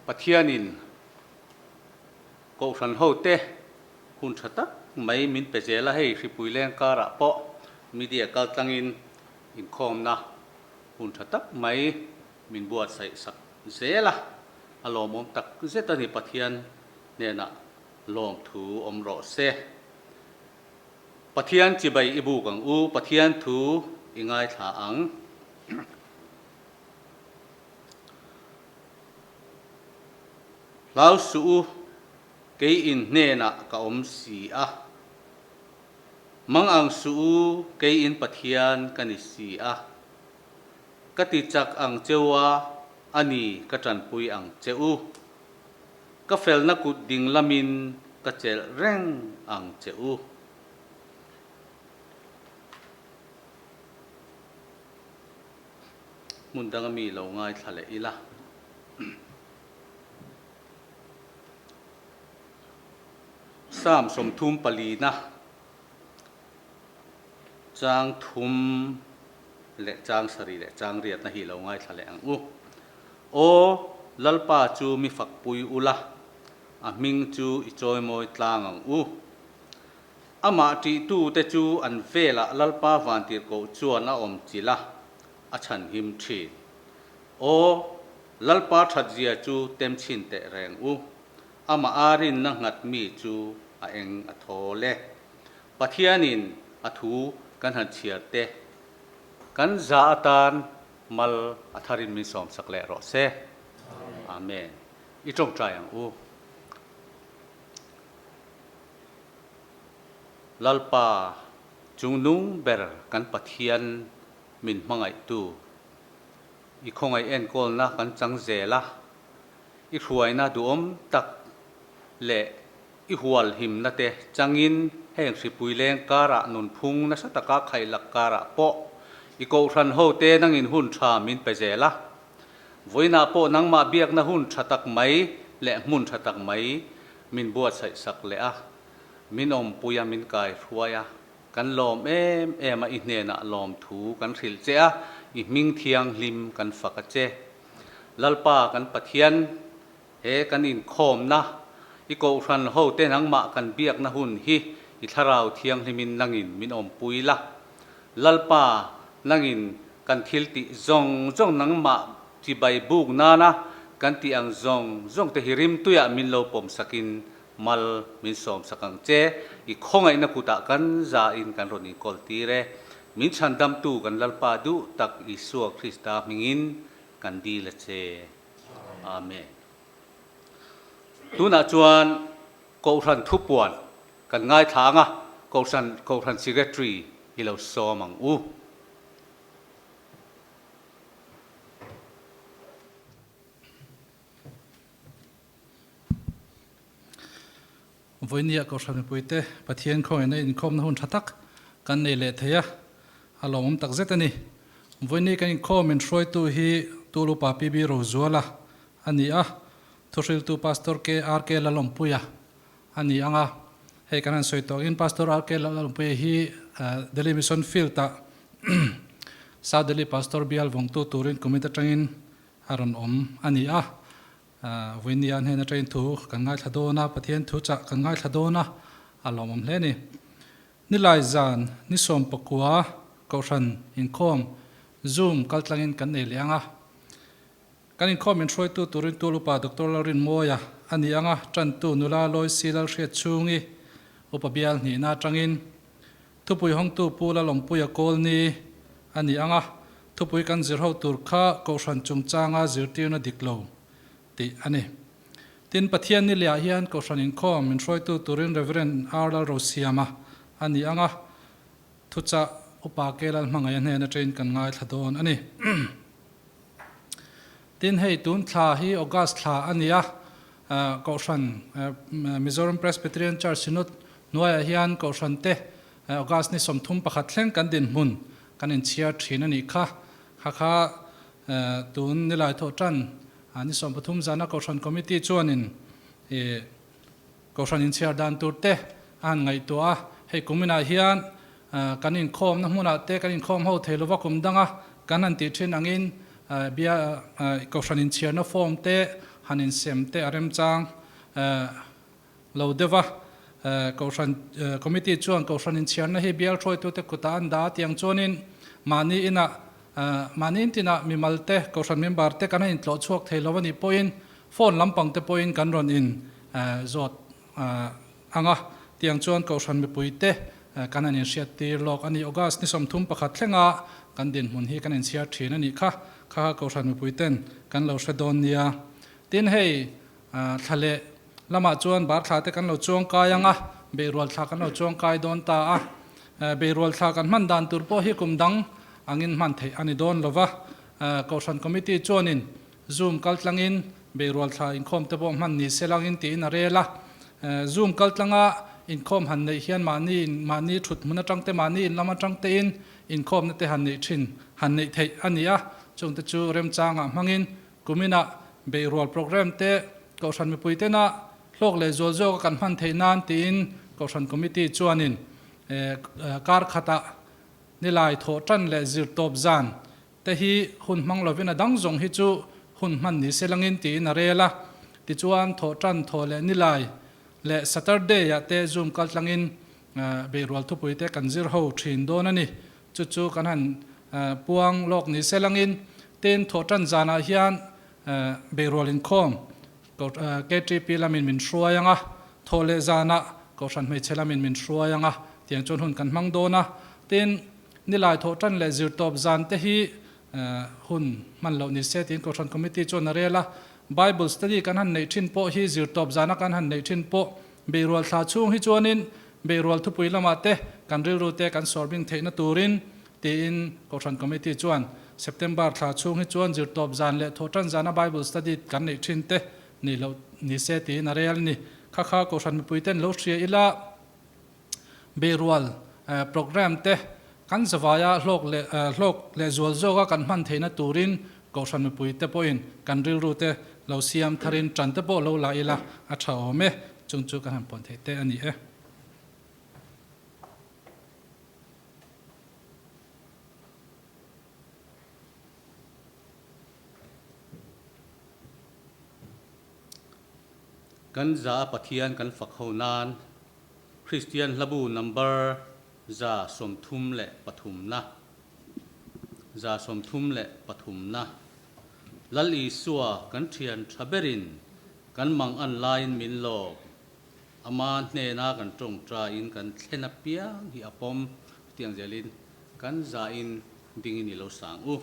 Pathian in Kohhran hote hun chata mai min pezela hei Hruaitu kara po media kaltangin Inkhawm na hun chata mai min buat sai sak zela alomom tak zetani Pathian ne na lom thu omro se Pathian chibai ibu kang u Pathian thu ingai tha ang lau su ke in ne na ka om si a mang ang su ke in Pathian kani si a kati chak ang chewa ani ka tran pui ang cheu ka fel na kut ding lamin ka chel reng ang cheu mundang mi lo ngai thale ila sam som thum palina chang thum le chang sari le chang riat na hi lo ngai thale ang u o lalpa chu mi fak pui ula a ming chu I choi moi tlang ang u ama ti tu te chu an vela lalpa van tir ko chuan a om chila a chan him thi o lalpa thajia chu tem chin te reng u ama arin na ngat mi chu a eng a thole Pathianin a thu kan han chiar te kan za atan mal atharin min som sakle ro se amen I trong trai ang u lalpa chung nung ber kan Pathian min mangai tu I khongai en kol na kan chang zela I hruai na du om tak le I hual him na te changin heng Hruaitu kara nun phung na sa taka khailak kara po I Kohhran ho te nangin hun tha min pezela voina po nang ma biak na hun thatak mai le mun thatak mai min buat sai sak le a min om puya min kai hruaya kan lom em a I hne na lom thu kan hril che a I ming thiang lim kan faka che lalpa kan Pathian he kan Inkhawm na I Kohhran ho te nang ma kan biak na hun hi I tharau thiang limin nangin min om pui la lalpa nangin kan thil ti zong zong nang ma ti bai buk na na kan ti ang zong zong te hirim tuya min lo pom sakin mal min som sakang che I khongai na kuta kan za in kan ron in kol ti re min chandam tu kan lalpa du tak Isu Krista mingin kan di la che amen tuna chuan Kohhran thupuan kan ngai thanga Kohhran secretary I lo somang u voinia Kohhran puite Pathian khoi na Inkhawm na hun thatak kan nei le theya alom tak zetani voini kan Inkhawm in Hruaitu hi Upa PB Rozuala ani a Thuhriltu pastor RK Lalawmpuia ani anga hei kanan soito in pastor RK Lalawmpuia hi Delhi Mission Field ta South Delhi pastor bial vongtu turin kumita tangin aron om ani a voini an hena train thu kan ngai thadona Pathian thu cha kan ngai thadona alomom hleni ni lai zan ni som pakua Kohhran Inkhawm zoom kaltlangin kan nei leanga kan Inkhawm in Hruaitu turin tulupa Dr. Laurin moya ani anga tran tu nula loi silal hriat chungi upa bial ni na tangin thupui hong tu pula Lalawmpuia kol ni ani anga thupui kan zirho tur kha Kohhran chungchanga zirtir na diklo ti ani tin Pathian ni lia hian Kohhran Inkhawm in Hruaitu turin Rev RK Lalawmpuia ani anga thucha upa kelal mangai hne na train kan ngai thadon ani tin hei tun thla hi August thla ania Kohhran Mizoram Presbyterian Church sinut nuaya hian Kohhran te August ni somthum pakhat thleng kan din mun kan in chia thin ani kha kha tun ni lai tho tran ani som pathum zana Kohhran committee chuanin Kohhran in chia dan tur te an ngai to a hei kumina hian kan Inkhawm na hmuna te kan Inkhawm ho theilowa kum danga kan an ti thin angin bia Kohhran in chia na form te hanin semte arem chang lo deva Kohhran committee chuan Kohhran in chiarna hi bial Hruaitu te kuta an da tiang chuanin mani in tina mi malte Kohhran member te kan in tlo chuak theilawani poin phone lampang te poin kan ron in zot anga tiang chuan Kohhran mi puite kan an in hriat tir lok ani August ni som thum pakhat thlenga kan din mun hi kan in chiar thin ani kha Kohhran mi puiten kan lo hredon nia tin hei thale lama chuan bar thla te kan lo chuang kai anga berual thla kan lo chuang kai don ta berual thla kan man dan tur po hi kumdang angin man thei ani don lova Kohhran committee chuanin zoom kaltlangin berual thla Inkhawm te po man ni selangin ti in arela zoom kaltlanga Inkhawm han nei hian mani thut mun atang te mani in lama tang te in Inkhawm na te han nei thin han nei thei ania chung te chu rem changa mangin kumina berual program te Kohhran mi puitena hlok le zol kan man thei nan tin Kohhran committee chuanin kar khata nilai tho tan le zir top zan te hi hun mang lovina dang zong hi chu hun man ni selangin ti na rela ti chuan tho tan tho le nilai le Saturday ya te zoom kaltlangin berual thu puite kan zir ho thin don ani chu kan han puang lok ni selangin ten tho tan zana hian berual Inkhawm KTP lamin min hruaianga thole zana Kohhran mei chelamin min hruaianga tiang chon hun kan mang dona tin nilai tho tan le zir top zan te hi hun man lo ni se tin Kohhran committee chon arela Bible study kan han nei thin po hi zir top zana kan han nei thin po berual thla chung hi chuanin berual thu pui lama te kan rilru te kan sorbing theina turin tin Kohhran committee chuan September thla chung hi chuan zir top zan le tho tan zana Bible study kan nei thin te ni se ti na real ni kha Kohhran mi puiten lo thria ila berual program te kan zawaya hlok le zual zoga kan man theina turin Kohhran mi puite poin kan rilru te lo siam tharin tran te po lo la ila a thao me chung kan han pon the te ani kan za Pathian kan fakho nan Christian labu number za somthum le pathum na lali suwa kan thian thaberin kan mang online min lo ama hne na kan tong tra in kan thlena piang hi apom tiang zelin kan za in ding ni lo sang u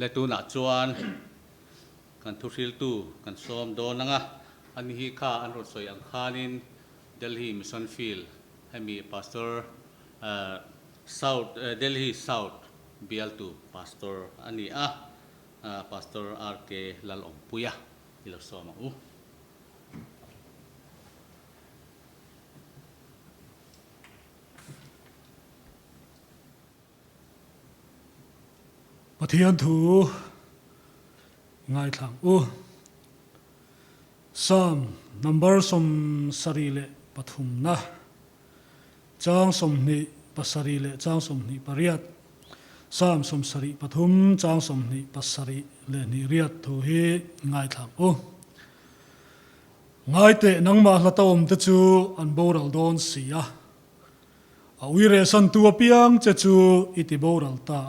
le tu na chuan kan Thuhriltu kan som do nanga an hi kha an rot soi ang khanin Delhi Mission Field hemi pastor South Delhi South Biak pastor ani pastor RK Lalawmpuia ilo som u Pathian thu ngai thang Psalm number som sarile pathum na chang som ni pasarile chang som ni pariat Psalm som sari pathum chang som ni pasari le ni riat thu hi ngai thang ngai te nangma hlatom te chu an boral don sia a uire san tu apiang che chu iti boral ta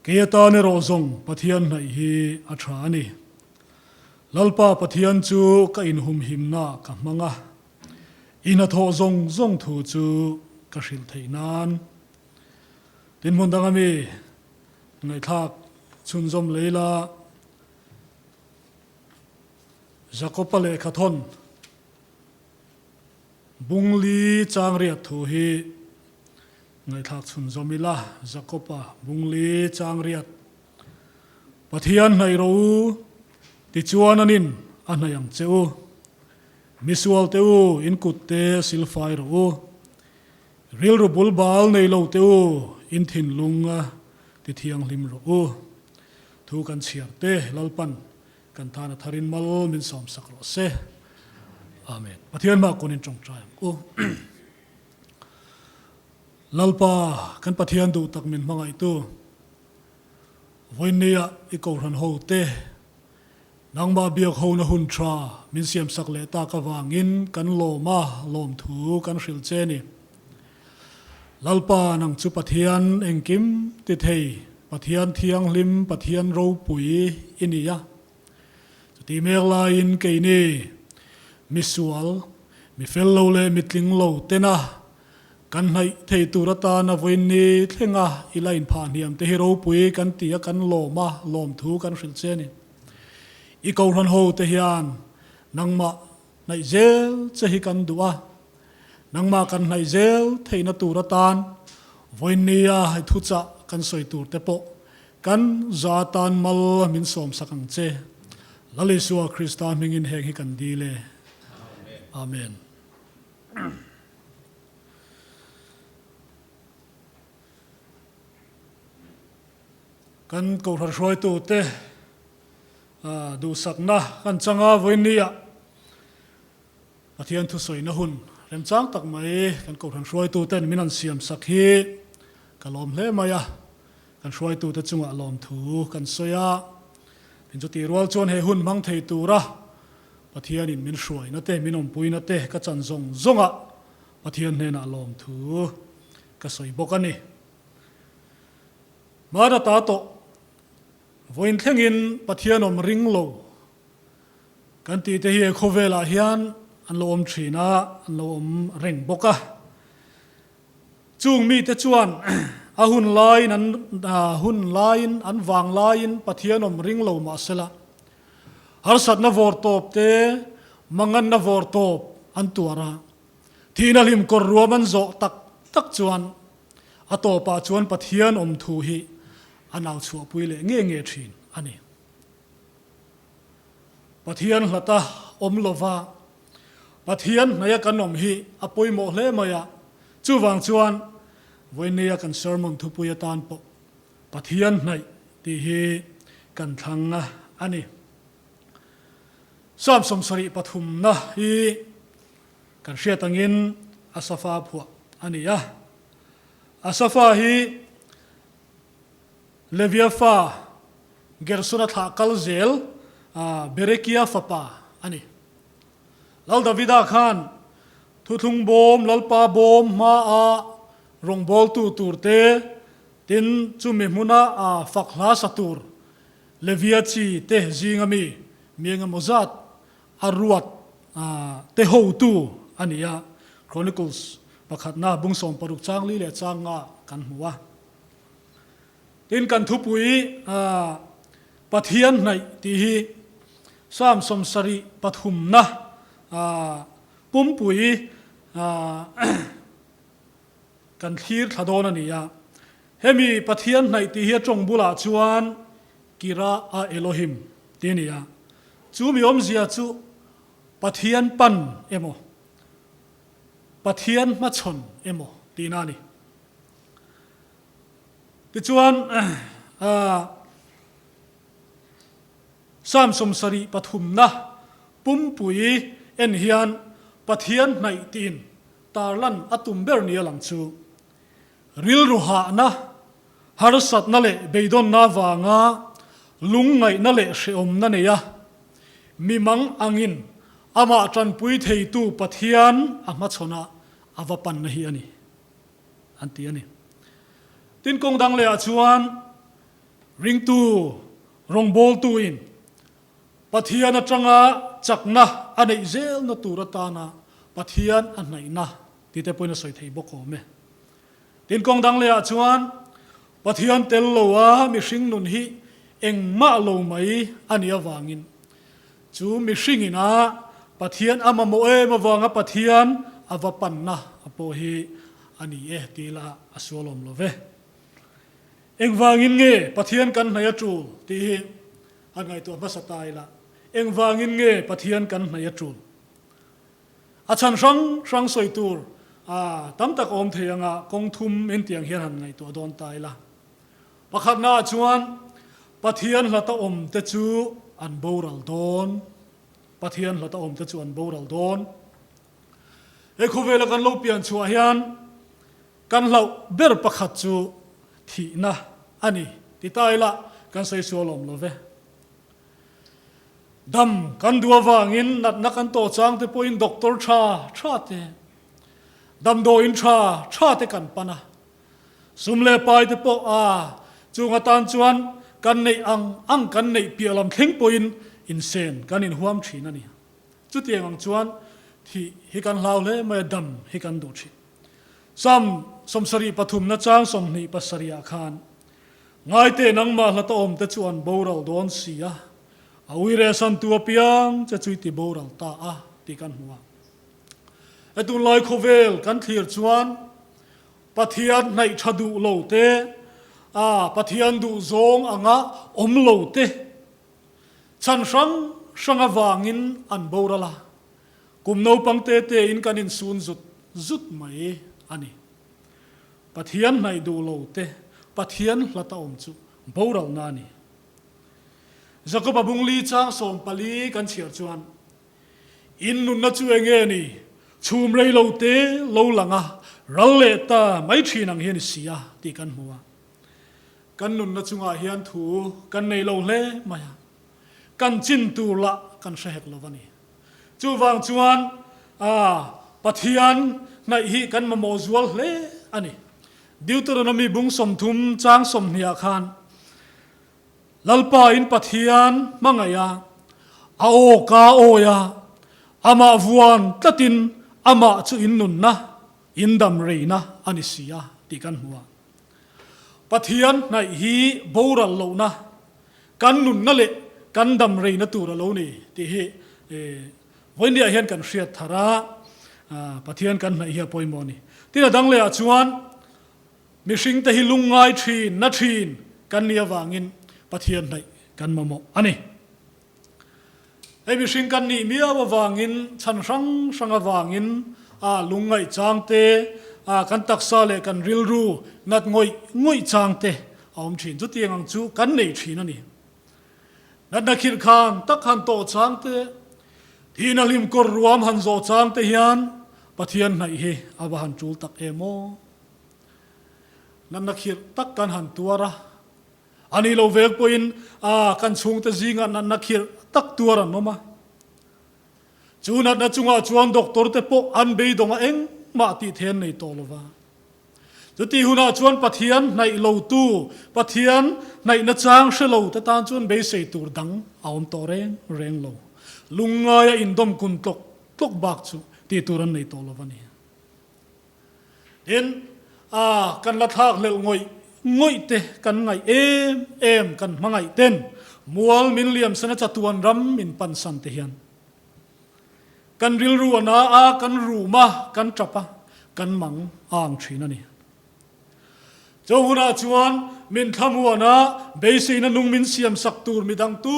kaya ta ni rozong Pathian na hi atrani lalpa Pathian chu ka inhum him na ka manga ina tho zong zong thu chu ka hril theinan tin mun dangami ngai thak chun zom leila Jakopale khathon bungli changriat thu hi ngai thak chun zomila Jakopa bungli changriat Pathian nai ro ti chuananin anayang cheu misual teu inkut te silfai ro ril ru bulbal nei lo teu in thin lunga ti thiang lim ro thu kan chiar te lalpan kan thana tharin mal min som sak ro se amen Pathian ma konin chong trai lalpa kan Pathian du tak min mangai tu voinia I Kohhran ho te nangma biak ho na hun tra min siam sak le ta ka wangin kan loma lom thu kan hril che ni lalpa nang chu Pathian engkim ti thei Pathian thiang lim Pathian ro pui inia ti mek la in ke ni misual mi fello le mitling lo tena kan hai thei turata na voini thlenga ilain pha niam te hero pui kan tia kan loma lom thu kan hril che ni I Kohhran ho te hian nangma nai zel che hi kan dua nangma kan nai zel theina turatan voinia hai thucha kan soi tur te po kan zatan mal min som sakang che lalisua Krista mingin heng hi kan dile amen kan Kohhran Hruaitu te du sakna kan changa voinia Pathian thu soi na hun rem chang tak mai kan Kohhran Hruaitu ten minan siam sakhi kalom hle maya kan Hruaitu te chunga lom thu kan soya tin chu ti rual chon he hun mang thei tura Pathian in min hruai na te minom pui na te ka chan zong zonga Pathian ne na lom thu ka soi bokani mara ta to voin thlengin Pathian om ring lo kan ti te hi khovela hian an lo om thina an lo om reng boka chung mi te chuan a hun lain an wang lain Pathian om ring lo ma sela har sat na vor top te mangan na vor top an tuara thina lim kor ruaman zo tak tak chuan atopa chuan Pathian om thu hi anaw chu puile nge thin ani Pathian hlata om lova Pathian naya kan om hi apoi mo hle maya chu wang chuan voinia kan sermon thu puya tan po Pathian nai ti hi kan thanga ani sam som sari pathum na hi kan hriatangin asafa phua ani asafa hi Leviafa Gersona tha kalzel Berekia fapa ani lal Davida khan thuthung bom lalpa bom ma a rongbol tu turte tin chumi muna a fakhla satur Leviachi te jingami mienga mozat aruat te ho tu ania Chronicles pakhat na bungsom paruk changli le changa kan huwa tin kan thu pui Pathian nei ti hi sam som sari pathum na pum pui kan thir thadon ania hemi Pathian nei ti hi tong bula chuan kira a Elohim ti nia chu mi om zia chu Pathian pan emo Pathian ma chon emo ti na ni ti chuan sam som sari pathum na pum pui en hian Pathian nai tin tarlan atum ber nia lang chu ril ruha na harsat na le beidon na wanga lungai na le sheom na ne ya mimang angin ama tran pui thei tu Pathian ama chona avapan na hi ani anti ani tin kong dang le a chuan ring tu rong bol tu in Pathian atanga chakna anei zel na turata na Pathian anai na ti te poina soi thei boko me tin kong dang le a chuan Pathian tel lowa mi hring nun hi engma lo mai ani awangin chu mi hring ina Pathian ama mo e ma wanga Pathian avapan na apo hi ani tila asualom love engwangin nge Pathian kan hnaya tu ti angai tu basatai la engwangin nge Pathian kan hnaya tu achan sang soi tur tam tak om theyanga kong thum en tiang hian han ngai tu don tai la pakhat na chuan Pathian hlata om te chu an boral don Pathian hlata om te chu an boral don e khuvela kan lo pian chu hian kan lau ber pakhat chu thi na ani ti tai la kan sei solom love dam kan duwa wangin nat na kan to chang te poin doctor tha te dam do in tha te kan pana sumle pai te po chunga tan chuan kan nei ang kan nei pialam thleng poin in sen kan in huam thina ni chu tiang ang chuan thi hi kan lau le ma dam hi kan do thi sam somsari pathum na chang som ni pasaria khan ngai te nang ma hla ta om te chuan boral don sia awire san tu piang cha chui ti boral ta ti kan huwa atun lai khovel kan thlir chuan Pathian nei thadu lo te Pathian du zong anga om lo te chan sang awangin an borala kum no pangte te in kanin sun zut mai ani Pathian nei du lo te Pathian hlata om chu boral na ni Jacob abungli chang som pali kan chiar chuan in nun na chu enge ni chum rei lo te lo langa ral le ta mai thinang hian sia ti kan huwa kan nun na chunga hian thu kan nei lo hle maya kan chin tu la kan shehek lovani chu wang chuan Pathian nai hi kan mamo zual hle ani Deuteronomy bung som thum chang som hnia khan lalpa in Pathian mangaya ka oya ama vuan tatin ama chu in nun na indam reina ani sia ti kan huwa Pathian nai hi boral lo na kan nun na le kan dam reina tur lo ni ti hi voindia hian kan hriat thara Pathian kan nai hi poimoni tina dang le a chuan mi hring te hi lungai thin na thin kan nia wangin Pathian nai kan mamo ani ei mi hring kan ni mia wangin chan sang awangin lungai changte kan taksa le kan rilru nat ngoi changte om thin chu tiang ang chu kan nei thin ani nat na khir khan tak han to changte thina lim kor ruam han zo changte hian Pathian nai he awahan chul tak emo nan na khir tak kan han tuara ani lo vek poin kan chung te zinga nan na khir tak tuara noma chunat na chunga chuan doctor te po an be donga eng ma ti then nei tolova chuti huna chuan Pathian nai lo tu Pathian nai na chang shelo ta tan chuan be sei tur dang aom to reng lo lunga ya indom kun tok bak chu ti turan nei tolova ni en kan la thak lel ngoi te kan ngai em kan mangai ten mual min liam sana chatuan ram min pan san te hian kan ril ruana a kan ruma kan trapa kan mang ang thina ni chona chuan min thamuana beisina nung min siam sak tur midang tu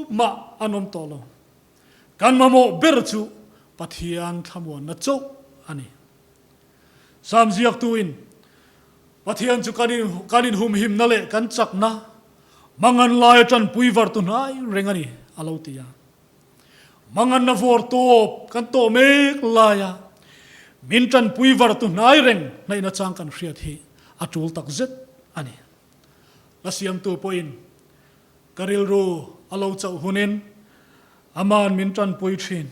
ma anom tolo kan mamo berchu Pathian thamuan na chau ani samziak tuin Pathian chu kanin hum him na le kan chak na mangan lai tan puivar tu nai rengani alotia mangan na vor top kan to mek laya min tan puivar tu nai reng nai na chang kan hriat hi atul tak zet ani lasiam tu poin karil ru alo chau hunin aman min tan pui thin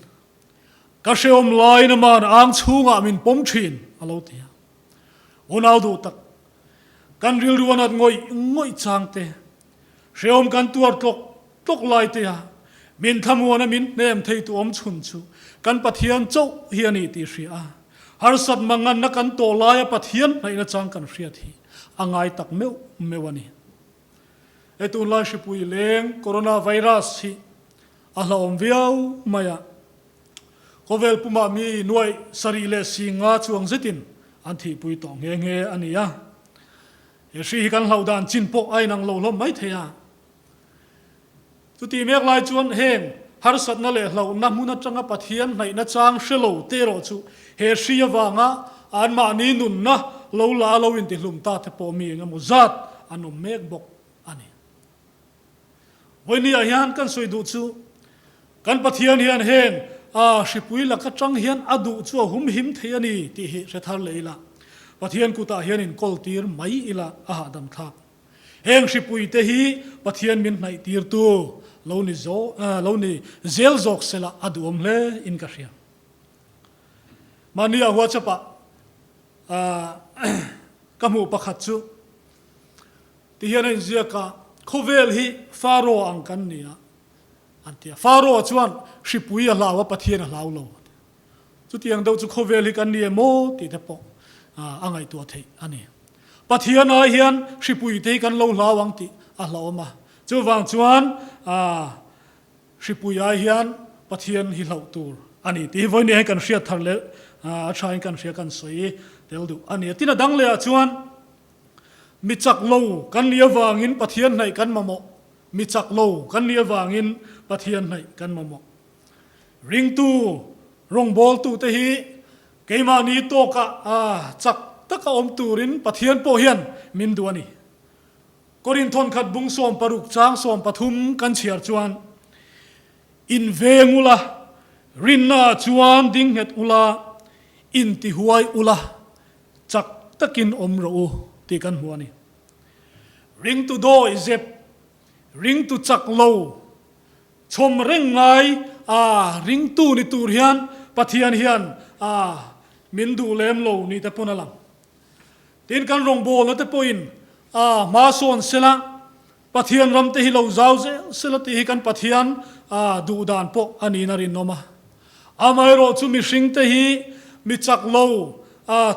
ka sheom lai na man ang chunga min pom thin alotia unau du tak kan ril ruanat ngoi changte sheom kan tuar tok lai te ha min thamuana min nem thei tu om chun chu kan Pathian chau hiani ti hria har sat mangan na kan to lai Pathian nai na chang kan hria thi angai tak mewani etun lai shipui leng coronavirus hi ahlom viau maya kovel puma mi nuai sari le singa chuang zetin anthi pui to nge ania e hri kan haudan chin po ai nang lo lom mai theya tu ti mek lai chuan heng har sat na le hlo na muna changa Pathian nai na chang shelo te ro chu he hri awanga an ma ni nun na lo la lo in ti hlum ta te po mi nga mu zat anom mek bok ani voini a hian kan soi du chu kan Pathian hian heng shipui la ka chang hian adu chu hum him theani ti hi se thar leila Pathian kuta hian in kol tir mai ila a dam thak heng shipui te hi Pathian min nai tir tu lo ni zel zok sela aduam le in ka hria mania huwa chapa kamu pakhat chu ti hian in zia ka khovel hi faro ang kan nia antia faro chuan shipui a lawa Pathian a lau lo chu tiang do chu khovel hi kan nia mo ti te po angai tu thei ani Pathian a hian shipui te kan lo lawang ti a hlawma chu wang chuan shipui a hian Pathian hi hlau tur ani ti voini ai kan hriat thar le a thain kan hria kan soi tel du ani tina dang le a chuan mi chak lo kan lia wangin Pathian nai kan mamo mi chak lo kan lia wangin Pathian nai kan mamo ring tu rong bol tu te hi keima ni to ka chak taka om turin Pathian po hian min duani korin thon khat bung som paruk chang som pathum kan chiar chuan in vengula rinna chuan ding het ula in ti huai ula chak takin om ro ti kan huani ring tu do izep ring tu chak lo chom reng ngai ring tu ni tur hian Pathian hian min du lem lo ni te punalam tin kan rong bol na te poin ma son sela Pathian ram te hi lo zau ze sela ti hi kan Pathian du dan po ani na rin noma amai ro chu mi hring te hi mi chak lo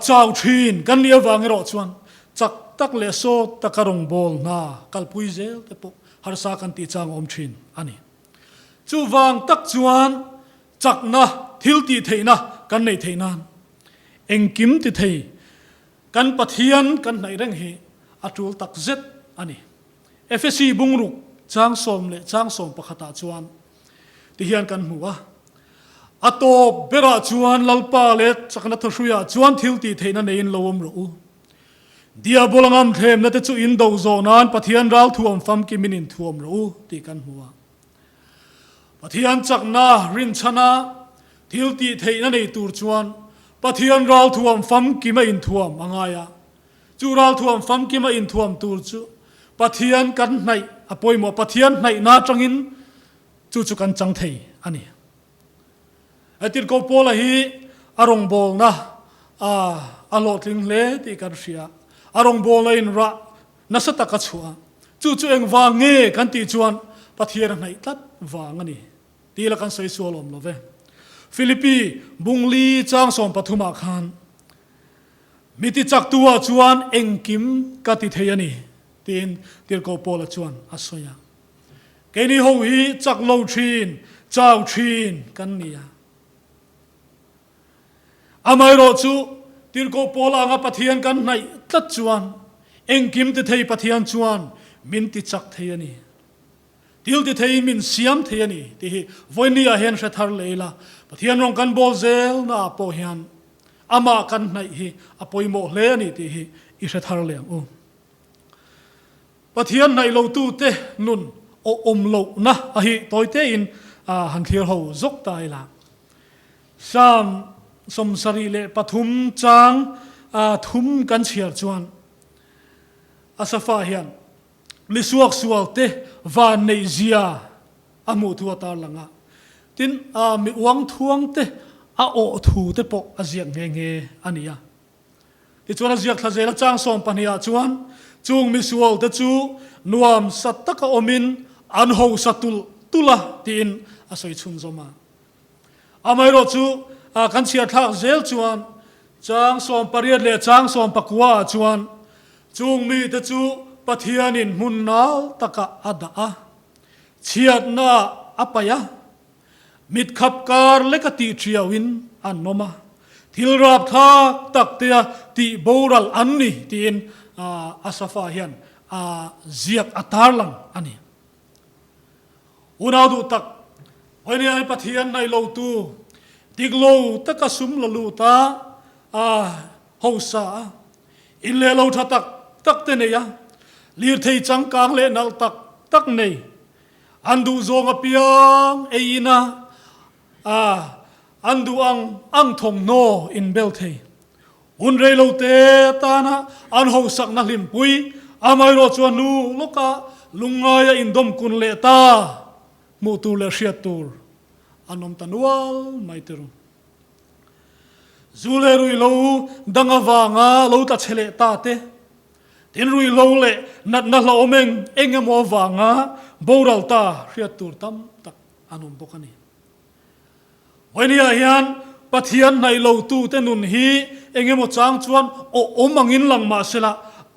chau thin kan lia wang ro chuan chak tak le so takarong bol na kalpui zel te po har sa kan ti chang om thin ani chu wang tak chuan chak na thil ti theina kan nei theinan engkim ti thei kan Pathian kan nai reng hi atul tak zet ani FSC bungruk chang som pakhata chuan ti hian kan huwa atop bera chuan lalpa le chakna thruya chuan thil ti theina nein lowom ro dia bolangam them na te chu in do zonan Pathian ral thuam fam ki minin thuam ro ti kan huwa Pathian chakna rin chana thil ti theina nei tur chuan Pathian ral thuam fam ki ma in thuam angaya chu ral thuam fam ki ma in thuam tur chu Pathian kan nai apoi mo Pathian nai na changin chu kan chang thei ani atir ko pola hi arong bol na alotling le ti kan hria arong bol in ra nasata ka chua chu eng wange kan ti chuan Pathian nai tat wangani ti la kan sei sualom love Philippi bungli chang som pathuma khan mi ti chak tua chuan engkim ka ti theiani tin tir ko pola chuan asoya ke ni ho hi chak lo thin chau thin kan nia amai ro chu tir ko pola nga Pathian kan nai tlat chuan engkim ti thei Pathian chuan min ti chak theiani til ti thei min siam theiani ti hi voinia hen hre thar leila Pathian rong kan bol zel na po hian ama kan nai hi apoi mo hle ani ti hi I hre thar lem u Pathian nai lo tu te nun o lo na a hi toite in han thir ho zok tai la sam som sari le pathum chang thum kan chiar chuan asafa hian mi suak sual te van nei zia amu thu tar langa tin mi wang thuang te a o thu te po a ziak nge nge ania ti chuan a ziak thazela chang som pania chuan chung mi sual te chu nuam sataka omin an ho satul tula tin asoi chun zoma amai ro chu kan chia thak zel chuan chang som pariat le chang som pakwa chuan chung mi te chu Pathianin munnal taka ada chiat na apaya mit khap kar lekati triawin anoma thilrap thak taktea ti boral anni tin asafa hian ziak atarlang ani unadu tak oini ai Pathian nai lo tu diglo takasum lalu ta hosa in le lo thatak takte ne ya lir thei chang kang le nal tak nei andu zonga piang eina andu ang thong no in bel thei un rei lo te ta na an ho sak na lim pui amai ro chuan nu loka lungaya in dom kun le ta mu tu le hriat tur anom tanual mai teru zule rui lo danga wanga lo ta chele ta te tin rui lo le nat na lo meng engemo wanga boral ta hriat tur tam tak anom bokani oinia hian Pathian nai lo tu te nun hi engemo chang chuan o omangin lang ma sela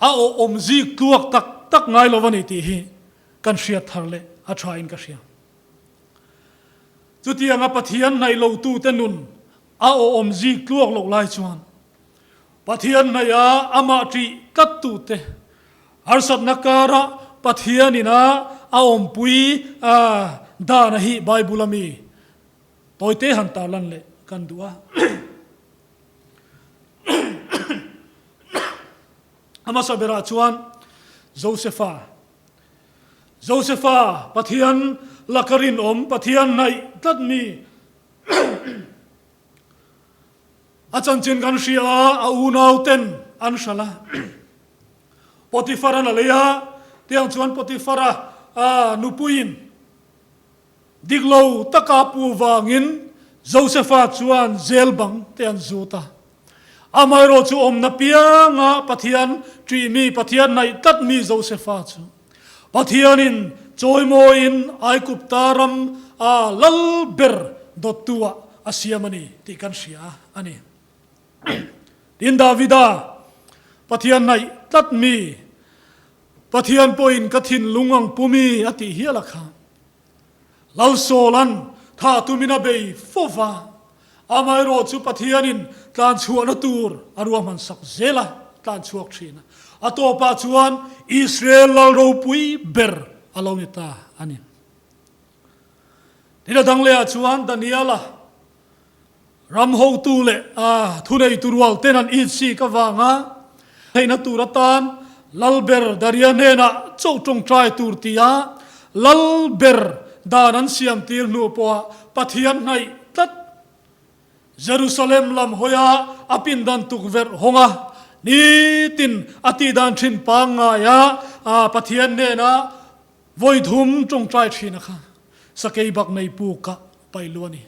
a o omzi tuak tak ngai lo wani ti hi kan hriat thar le a thain ka hria chutianga Pathian nai lo tu te nun a o omzi tuak lo lai chuan Pathian naya ama tri kat tu te arsat nakara Pathianina a ompui da na hi Bible ami toite han talan le kan dua ama sabera chuan Josepha Pathian lakarin Pathian nai tat mi achan chen kan ria a unau ten an shala Potifara na leya tiang chuan Potifara nupuin diglo takapu wangin Josepha chuan zelbang ten zuta amai ro chu om na pianga Pathian tri mi Pathian nai tat mi Josepha chu Pathianin choimo in aikup taram lalber dotua asiamani ti kan sia ani tin Davida Pathian nai tat mi Pathian poin kathin lungang pumi ati hialakha lal solan tha tumina bei fova amai ro chu Pathianin tlan chuana tur aruam han sak zela tlan chuak thina atopa chuan Israel lal ro pui ber alonita ani tira dangle chuan Daniela ram ho tu le thunei turwal tenan itsi ka wanga heina turatan lalber darianena chotong trai turtia lalber danan siam tir nu po Pathian nai tat Jerusalem lam hoya apin dan tukver honga nitin ati dan thin panga ya Pathian ne na voidhum tong trai thina kha sakei bak nei pu ka pailuani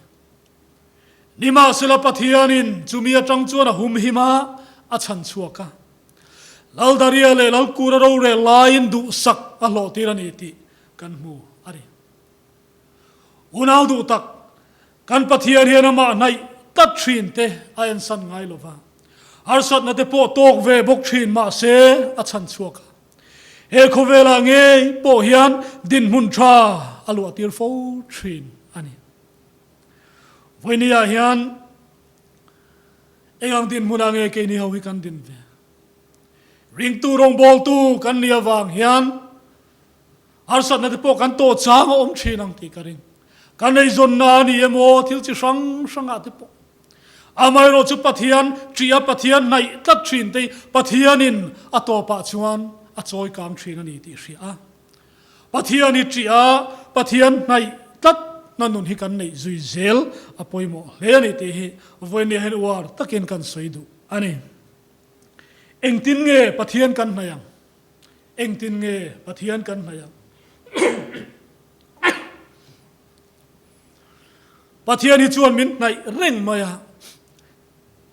nima sila Pathianin chumia tang chuan hum hima achan chuaka lal daria le lal kura ro re lain du sak a lo tirani ti kan mu ari unau du tak kan Pathian hian ma nai tat thin te ayan san ngai lova arsat na te po tok ve bok thin ma se a chan chuak he khovela nge po hian din mun tha alu atir fo thin ani voinia hian engang din mun ange ke ni hawi kan din ve ring tu rong bol tu kan nia wang hian arsat na te po kan to chang om thin ang ti karing kan nei zon na ni emo thil chi sang sang a te po amai ro chu pathian tria pathian nai tat thin te pathianin atopa chuan a choi kam thin ani ti ria pathiani tria pathian nai tat nanun hi kan nei zui zel apoimo le ani te hi voini hen war takin kan soidu ani engtin nge pathian kan nayang engtin nge pathian kan nayang pathian hi chuan min nai reng maya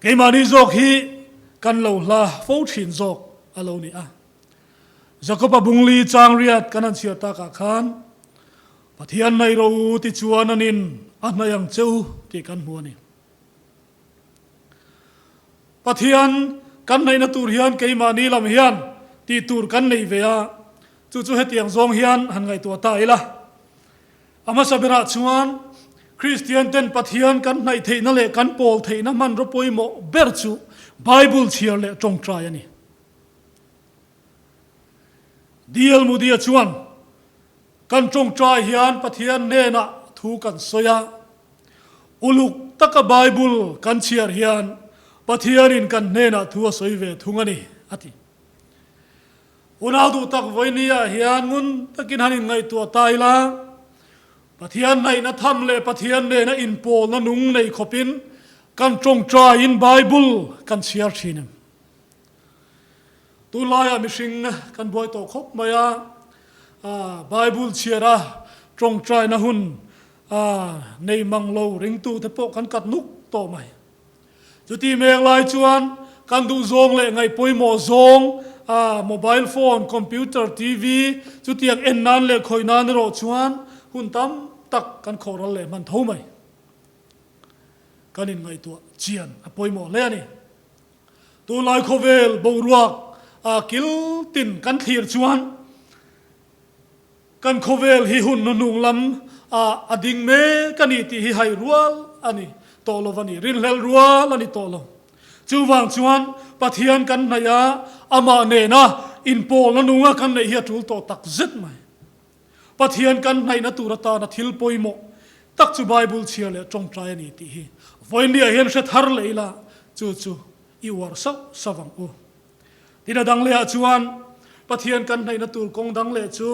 keimani zok hi kan lo la fo thin zok alo ni a zakopa bungli chang riat kanan sia ta ka khan pathian nai ro ti chuan anin anayang cheu ti kan huani pathian kan nei na tur hian keimani lam hian ti tur kan nei ve a chu chu hetiang zong hian han ngai to ta ila ama sabera chuan Christian ten pathian kan nai theina le kan pol theina man ro poimo ber chu Bible chiar le tong trai ani dial mudia chuan kan tong trai hian pathian ne na thu kan soya uluk taka Bible kan chiar hian pathian in kan ne na thu soi ve thungani ati unadu tak voinia hian ngun takin hanin ngai to taila pathian nei na tham le pathian ne na in pol na nung nei khopin kan tong trai in Bible kan chiar thinem tu laya mishing kan boy to khop maya Bible chiara tong trai na hun nei manglo ring tu te po kan kat nuk to mai chuti mek lai chuan kan du zong le ngai poimo zong mobile phone computer TV chutiang en nan le khoinan ro chuan hun tam tak kan khoral le man thomai kanin ngai tu chian apoimo le ani tu lai khovel boruak kil tin kan thir chuan kan khovel hi hun nung lam ading me kani ti hi hai rual ani tolovani rin lel rual ani tolo chu wang chuan pathian kan naya ama ne na in pol na nunga kan nei hi tul to tak zet mai pathian kan nai na turata na thil poimo tak chu Bible chiar le tong trai ani ti hi voinia hian se thar leila chu chu i war sa sawang u tina dang le chuan pathian kan nai na tur kong dang le chu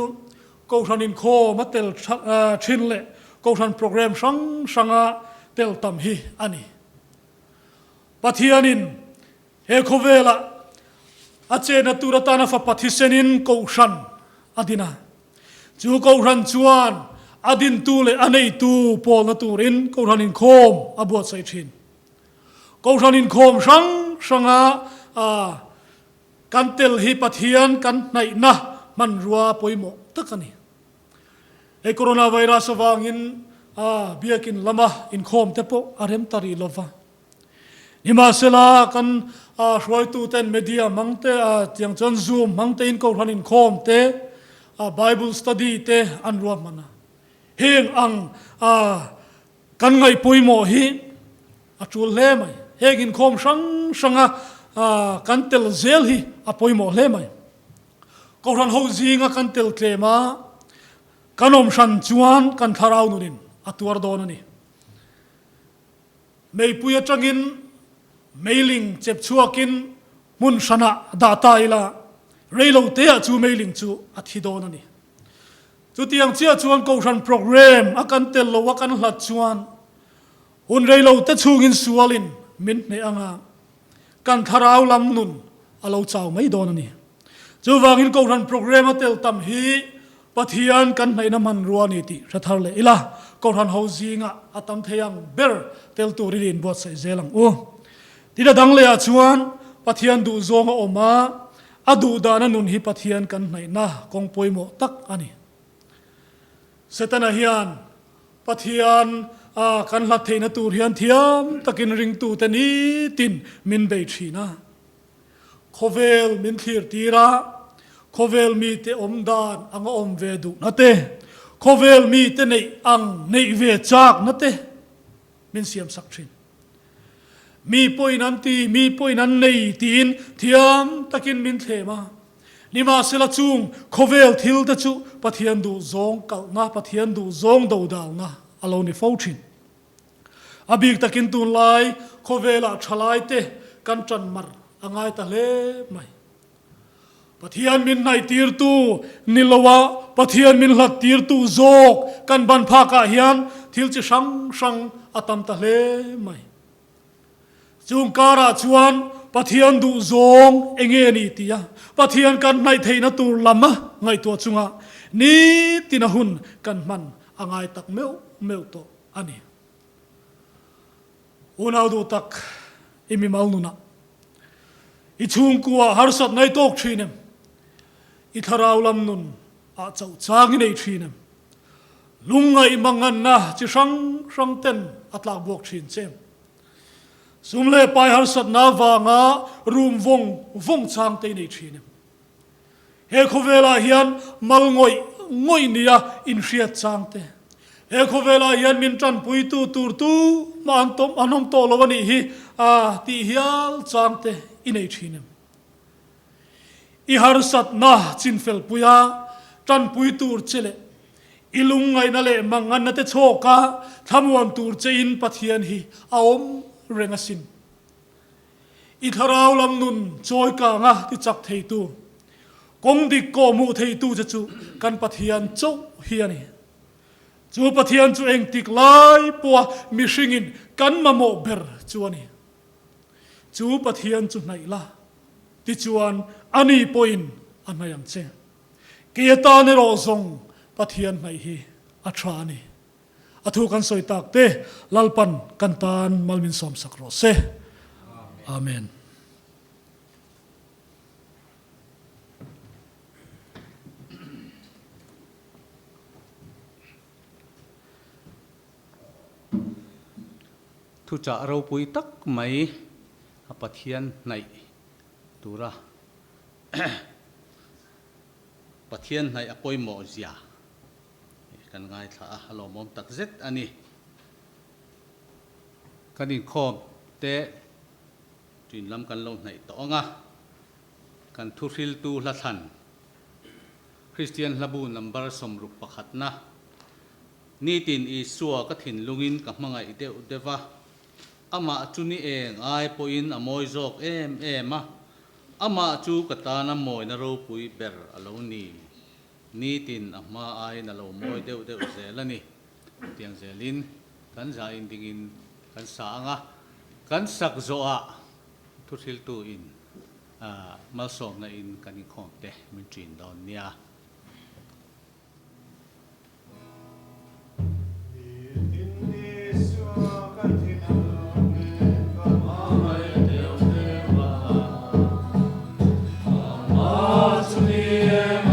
Kohhran Inkhawm matel thin le Kohhran program sang sanga tel tam hi ani pathianin he khovela ache na turata na fa pathisenin Kohhran adina chu Kohhran chuan adin tu le anei tu pol na turin Kohhran Inkhawm abuat sai thin Kohhran Inkhawm sang sanga kan tel hi pathian kan nai na man ruwa poimo takani e coronavirus awangin biakin lama Inkhawm te po arem tari lova nima sela kan Hruaitu ten media mangte tiang chan Zoom mangte in Kohhran Inkhawm te Bible study te anruwa mana heng ang kan ngai poimo hi atul le mai heng Inkhawm sang sanga kan tel zel hi apoimo le mai Kohhran ho zinga kan tel klema kanom shan chuan kan tharau nunin atuar don ani mei puya tangin mailing chep chuakin mun shana data ila reilo te chu mailing chu athi don ani chu tiang chia chuan Kohhran program akan tel lo akan hlat chuan hun reilo te chungin sualin min ne anga kan tharau lam nun alo chau mai don ani chu wangin Kohhran program atel tam hi pathian kan nai na man ruani ti rathar le ila Kohhran ho zinga atam theyang ber tel turin bot sai zelang o tida dang le chuan pathian du zonga oma adu dana nun hi pathian kan nai na kong poimo tak ani setana hian pathian kan la theina tur hian thiam takin ring tu tani tin min be thina khovel min thir tira khovel mi te om dan anga om ve du na te khovel mi te nei ang nei ve chak na te min siam sak thin mi poin an ti mi poin an nei tin thiam takin min thema nima sela chung khovel thil ta chu pathian du zong kal na pathian du zong do dal na alo ni fo thin abik takin tun lai khovela thalai te kan tran mar angai ta le mai pathian min nai tir tu nilawa pathian min hlat tir tu zok kan ban pha ka hian thil chi sang sang atam ta le mai chung kara chuan pathian du zong enge ni tia pathian kan nai theina tur lama ngai to chunga ni tinahun kan man angai tak meu to ani unau du tak imi malnuna i chung kuwa harsat nai tok thinem i tharau lam nun a chau chang nei thinem lungai mangan na chi sang ten atlak bok thin chem sumle pai harsat na wanga rum vong chang te nei thinem he khovela hian mal ngoi nia in hriat chang te he khovela hian min tran pui tu tur tu man tom anom to lowani hi a ti hial chang te inei thinem i harsat na chinfel puya tran pui tur chele ilungai na le mangan na te choka thamuam tur che in pathian hi aom rengasin i tharau lam nun choi ka nga ti chak thei tu kong dik ko mu thei tu chu kan pathian chau hiani chu pathian chu eng tik lai puwa mi hringin kan mamo ber chuani chu pathian chu nai la ti chuan ani poin anayam che ke ta ne ro zong pathian nai hi athani athu kan soi tak te lalpan kan tan malmin som sak ro se amen thu cha ro pui tak mai Pathian nai tura Pathian nai apoi mo zia kan ngai tha halomom tak zet ani kan Inkhawm te tin lam kan lo nai to nga kan Thuhriltu la than Christian labu number somrup pakhat na ni tin i suwa ka thin lungin ka mangai deu dewa ama chuni eng ai poin amoi jok em ama chu katana moi na ro pui ber alo ni tin ama ai na lo moi deu zelani tiang zelin kan za in dingin kan sa nga kan sak zo a Thuhriltu in malsom na in kan Inkhawm te min trin dawn nia Amen.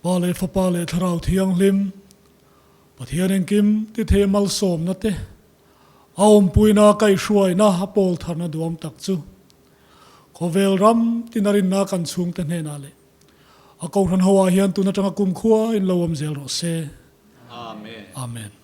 pa le fa pa le tharau thiang lim Pathian en kim ti the mal som na te aom puina kai hruai na apol tharna duam tak chu khovel ram tinarin na kan chung te hne na le a Kohhran hawa hian tu na tanga kum khua in lawam zel ro se Amen. amen